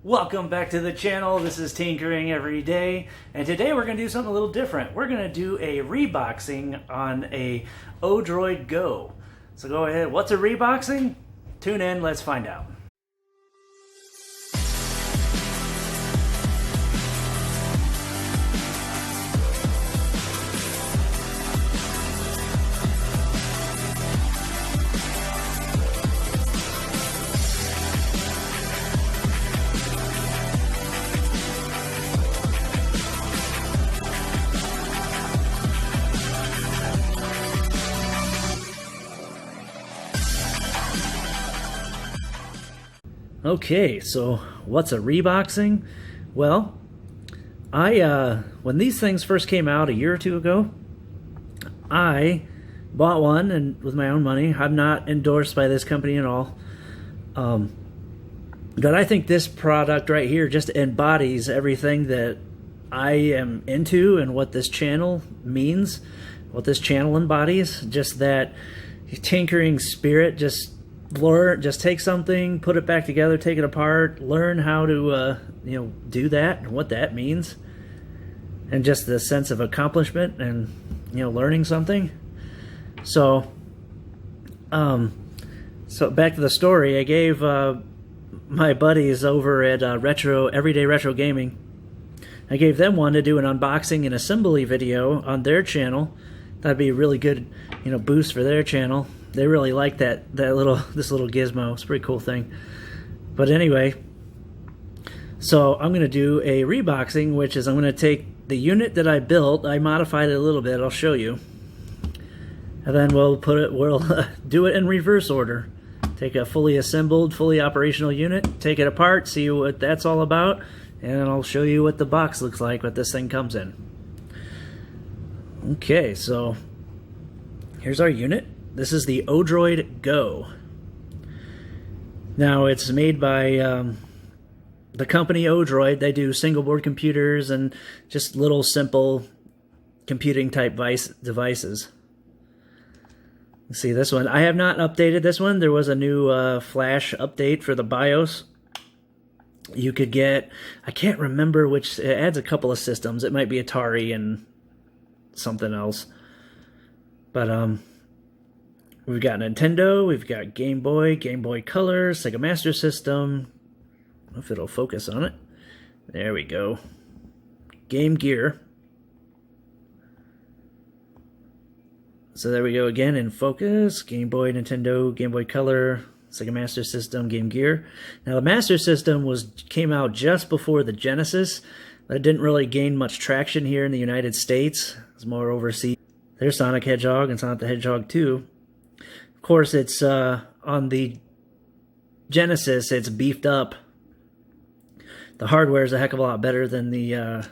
Welcome back to the channel. This is Tinkering Every Day, and today we're going to do something a little different. We're going to do a reboxing on a ODroid Go. So go ahead. What's a reboxing? Tune in. Let's find out. Okay, so what's a reboxing? Well, when these things first came out a year or two ago, I bought one and with my own money. I'm not endorsed by this company at all. But I think this product right here just embodies everything that I am into and what this channel means, what this channel embodies. Just that tinkering spirit, just take something, put it back together, take it apart, learn how to do that and what that means, and just the sense of accomplishment and learning something. So back to the story. I gave my buddies over at Everday Retro Gaming, I gave them one to do an unboxing and assembly video on their channel. That'd be a really good boost for their channel. They really like this little gizmo. It's a pretty cool thing. But anyway, so I'm going to do a reboxing, which is I'm going to take the unit that I built. I modified it a little bit. I'll show you. And then we'll do it in reverse order. Take a fully assembled, fully operational unit, take it apart, see what that's all about, and I'll show you what the box looks like, what this thing comes in. Okay, so here's our unit. This is the ODroid Go. Now, it's made by the company ODroid. They do single board computers and just little simple computing type devices. See this one? I have not updated this one. There was a new flash update for the BIOS. You could get, I can't remember which, it adds a couple of systems. It might be Atari and something else. But we've got Nintendo, we've got Game Boy Color, Sega Master System. I don't know if it'll focus on it. There we go. Game Gear. So there we go again in focus. Game Boy, Nintendo, Game Boy Color, Sega Master System, Game Gear. Now the Master System came out just before the Genesis. That didn't really gain much traction here in the United States. It's more overseas. There's Sonic Hedgehog and Sonic the Hedgehog 2. Of course, it's on the Genesis, it's beefed up. The hardware is a heck of a lot better than the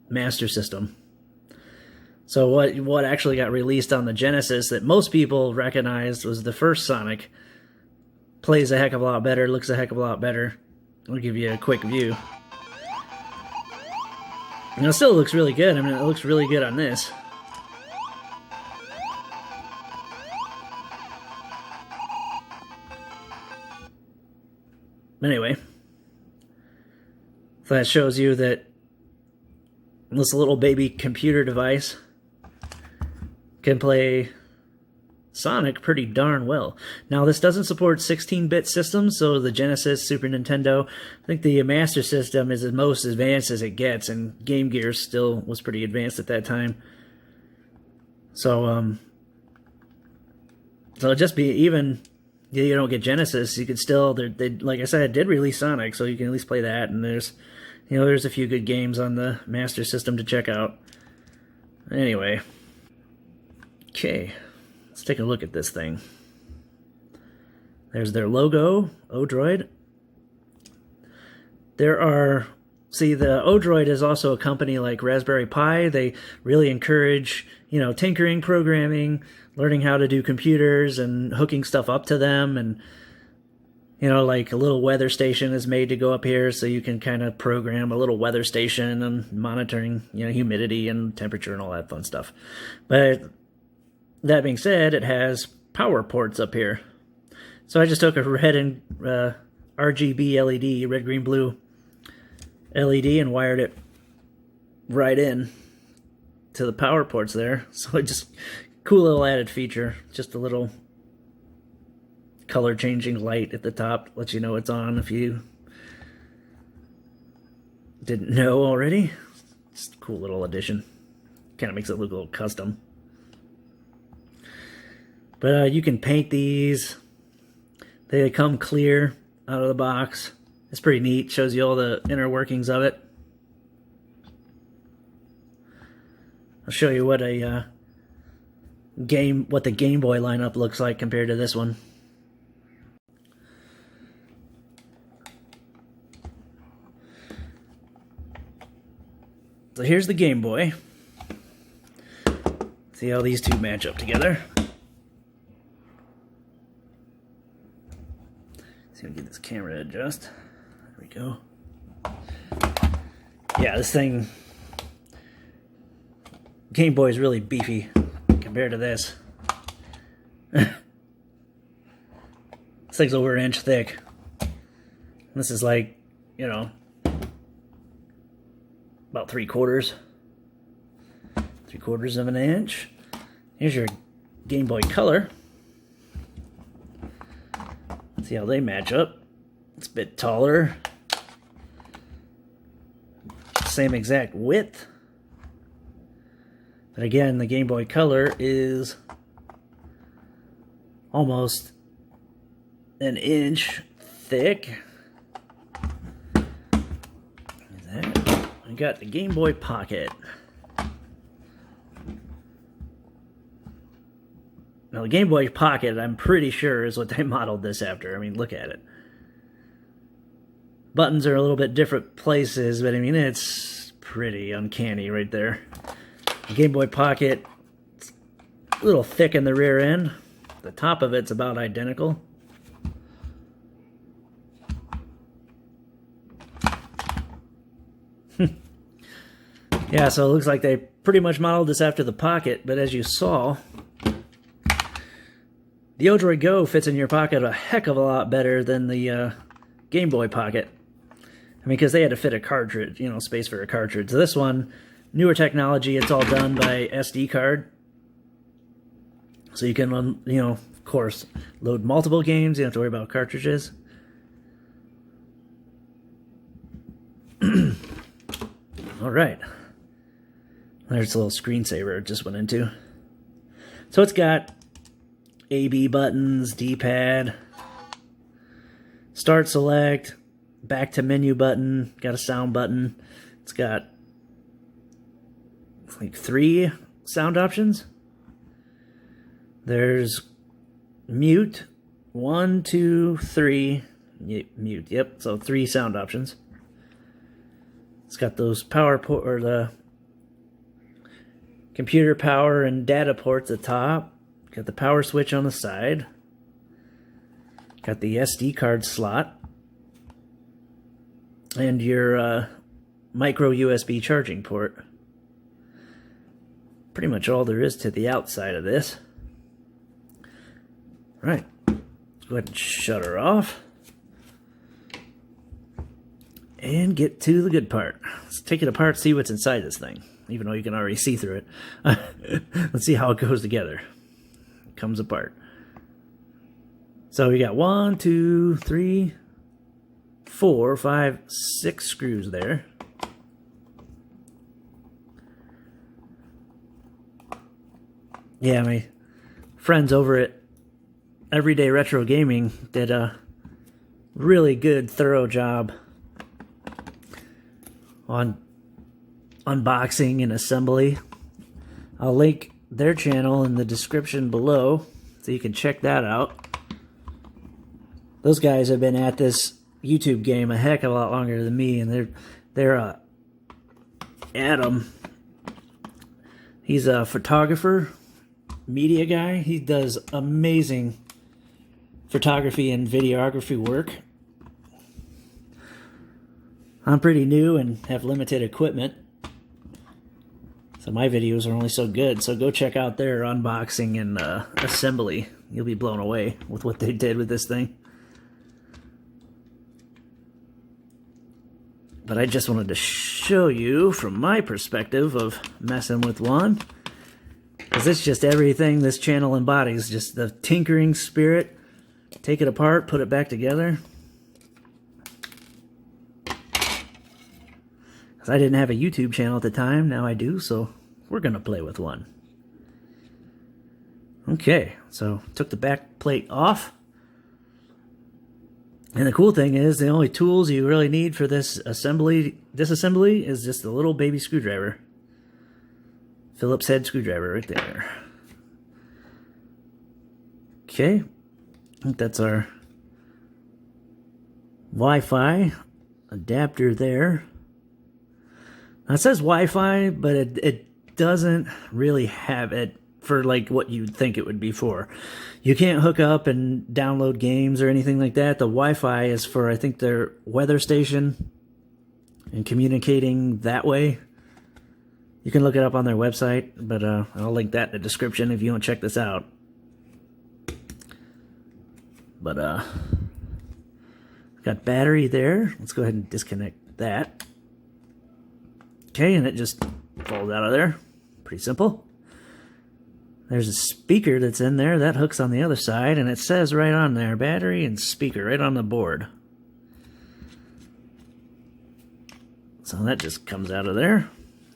Master System. So what actually got released on the Genesis that most people recognized was the first Sonic. Plays a heck of a lot better, looks a heck of a lot better. I'll give you a quick view. And it still looks really good. I mean, it looks really good on this. Anyway, so that shows you that this little baby computer device can play Sonic pretty darn well. Now, this doesn't support 16-bit systems, so the Genesis, Super Nintendo, I think the Master System is the most advanced as it gets, and Game Gear still was pretty advanced at that time. So, just be even, you don't get Genesis, you could still, they like I said, it did release Sonic, so you can at least play that, and there's a few good games on the Master System to check out. Anyway. Okay, let's take a look at this thing. There's their logo, ODroid. The ODroid is also a company like Raspberry Pi. They really encourage, tinkering, programming, learning how to do computers and hooking stuff up to them. And, like a little weather station is made to go up here so you can kind of program a little weather station and monitoring, humidity and temperature and all that fun stuff. But that being said, it has power ports up here. So I just took a red and RGB LED, red, green, blue LED, and wired it right in to the power ports there. So it just, cool little added feature. Just a little color changing light at the top, lets you know it's on if you didn't know already. Just a cool little addition. Kind of makes it look a little custom. But you can paint these. They come clear out of the box. It's pretty neat. Shows you all the inner workings of it. I'll show you what a what the Game Boy lineup looks like compared to this one. So here's the Game Boy. See how these two match up together. See if we can get this camera to adjust. There we go. Yeah, this thing, Game Boy is really beefy compared to this. This thing's over an inch thick. This is like, you know, about 3/4 of an inch. Here's your Game Boy Color. See how they match up. It's a bit taller. Same exact width. But again, the Game Boy Color is almost an inch thick. I got the Game Boy Pocket. Now the Game Boy Pocket, I'm pretty sure, is what they modeled this after. I mean, look at it. Buttons are a little bit different places, but I mean, it's pretty uncanny right there. The Game Boy Pocket, it's a little thick in the rear end. The top of it's about identical. Yeah, so it looks like they pretty much modeled this after the Pocket, but as you saw, the ODroid Go fits in your pocket a heck of a lot better than the Game Boy Pocket. I mean, because they had to fit a cartridge, you know, space for a cartridge. So this one, newer technology, it's all done by SD card. So you can, you know, of course, load multiple games. You don't have to worry about cartridges. All right. There's a little screensaver it just went into. So it's got A/B buttons, D-pad, start, select, back to menu button, got a sound button. It's got like 3 sound options. There's mute, 1, 2, 3, mute, yep, so 3 sound options. It's got those power port, or the computer power and data ports at the top. Got the power switch on the side. Got the SD card slot. And your micro USB charging port. Pretty much all there is to the outside of this. All right, let's go ahead and shut her off. And get to the good part. Let's take it apart, see what's inside this thing. Even though you can already see through it. Let's see how it goes together. It comes apart. So we got 1, 2, 3, 4, 5, 6 screws there. Yeah, my friends over at Everday Retro Gaming did a really good, thorough job on unboxing and assembly. I'll link their channel in the description below so you can check that out. Those guys have been at this YouTube game a heck of a lot longer than me, and they're Adam. He's a photographer, media guy. He does amazing photography and videography work. I'm pretty new and have limited equipment, so my videos are only so good. So go check out their unboxing and assembly. You'll be blown away with what they did with this thing. But I just wanted to show you from my perspective of messing with one. Because it's just everything this channel embodies. Just the tinkering spirit. Take it apart, put it back together. Because I didn't have a YouTube channel at the time. Now I do, so we're going to play with one. Okay, so took the back plate off. And the cool thing is, the only tools you really need for this disassembly is just a little baby screwdriver. Phillips head screwdriver right there. Okay, I think that's our Wi-Fi adapter there. Now it says Wi-Fi, but it doesn't really have it for like what you'd think it would be for. You can't hook up and download games or anything like that. The Wi-Fi is for, I think, their weather station and communicating that way. You can look it up on their website, but I'll link that in the description if you want to check this out. But got battery there. Let's go ahead and disconnect that. Okay, and it just falls out of there. Pretty simple. There's a speaker that's in there. That hooks on the other side, and it says right on there, battery and speaker, right on the board. So that just comes out of there.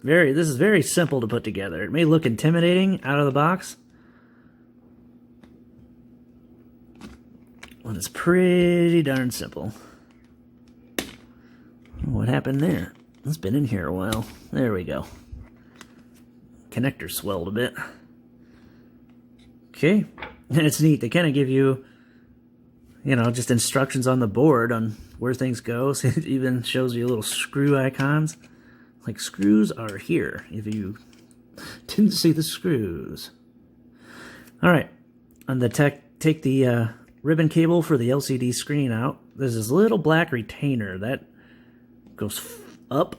This is very simple to put together. It may look intimidating out of the box, but it's pretty darn simple. What happened there? It's been in here a while. There we go. Connector swelled a bit. Okay, and it's neat. They kind of give you, just instructions on the board on where things go. So it even shows you little screw icons. Like, screws are here if you didn't see the screws. All right, on the take the ribbon cable for the LCD screen out. There's this little black retainer that goes up.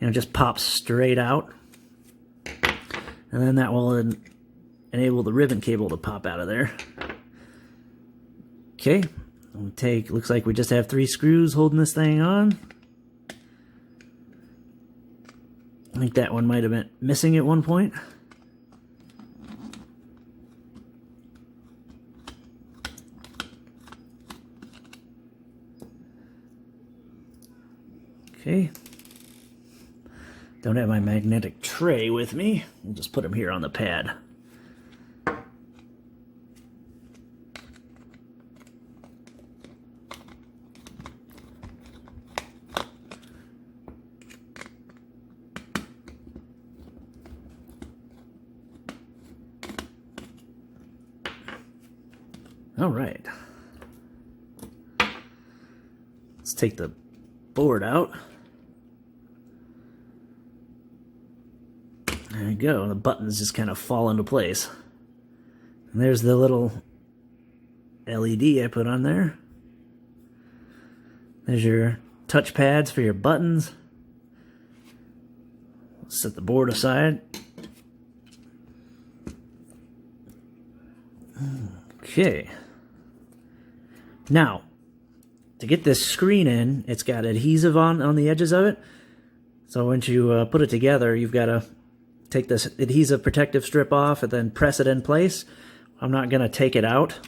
Just pops straight out. And then that will enable the ribbon cable to pop out of there. Okay, looks like we just have 3 screws holding this thing on. I think that one might have been missing at one point. Okay. Don't have my magnetic tray with me. We'll just put them here on the pad. All right. Let's take the board out. There you go. The buttons just kind of fall into place. And there's the little LED I put on there. There's your touch pads for your buttons. Set the board aside. Okay. Now, to get this screen in, it's got adhesive on the edges of it. So once you put it together, you've got to take this adhesive protective strip off and then press it in place. I'm not going to take it out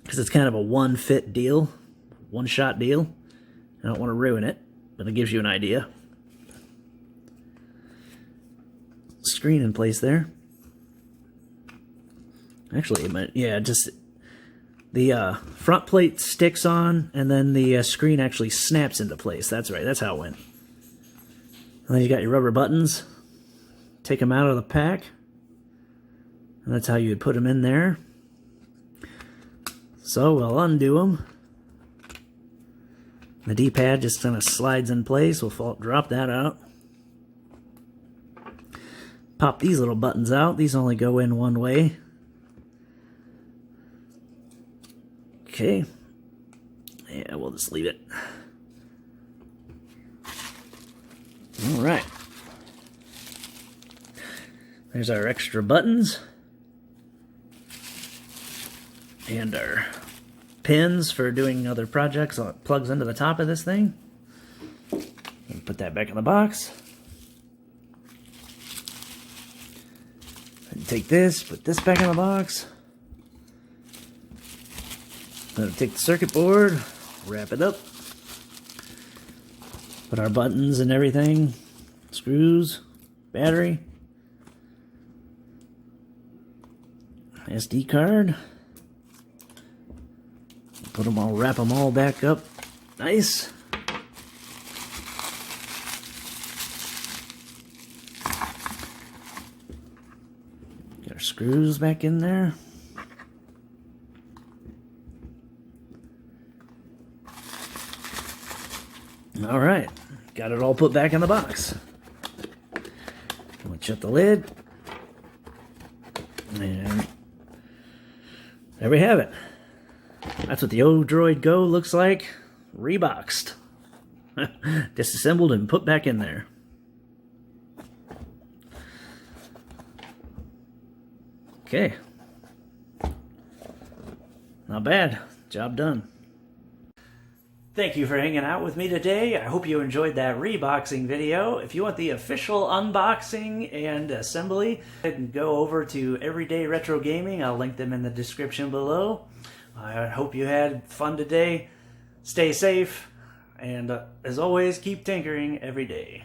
because it's kind of a one-fit deal, one-shot deal. I don't want to ruin it, but it gives you an idea. Screen in place there. Actually, just the front plate sticks on, and then the screen actually snaps into place. That's right, that's how it went. And then you got your rubber buttons. Take them out of the pack. And that's how you would put them in there. So we'll undo them. The D-pad just kind of slides in place. We'll drop that out. Pop these little buttons out. These only go in one way. Okay. Yeah, we'll just leave it. All right. There's our extra buttons. And our pins for doing other projects. So it plugs into the top of this thing. Put that back in the box. And take this, put this back in the box. Then take the circuit board, wrap it up. Put our buttons and everything, screws, battery, SD card. Put them all, wrap them all back up. Nice. Get our screws back in there. All right, got it all put back in the box. We'll shut the lid. And there we have it. That's what the ODroid Go looks like, reboxed. Disassembled and put back in there. Okay. Not bad. Job done. Thank you for hanging out with me today. I hope you enjoyed that reboxing video. If you want the official unboxing and assembly, then go over to Everday Retro Gaming. I'll link them in the description below. I hope you had fun today. Stay safe, and as always, keep tinkering every day.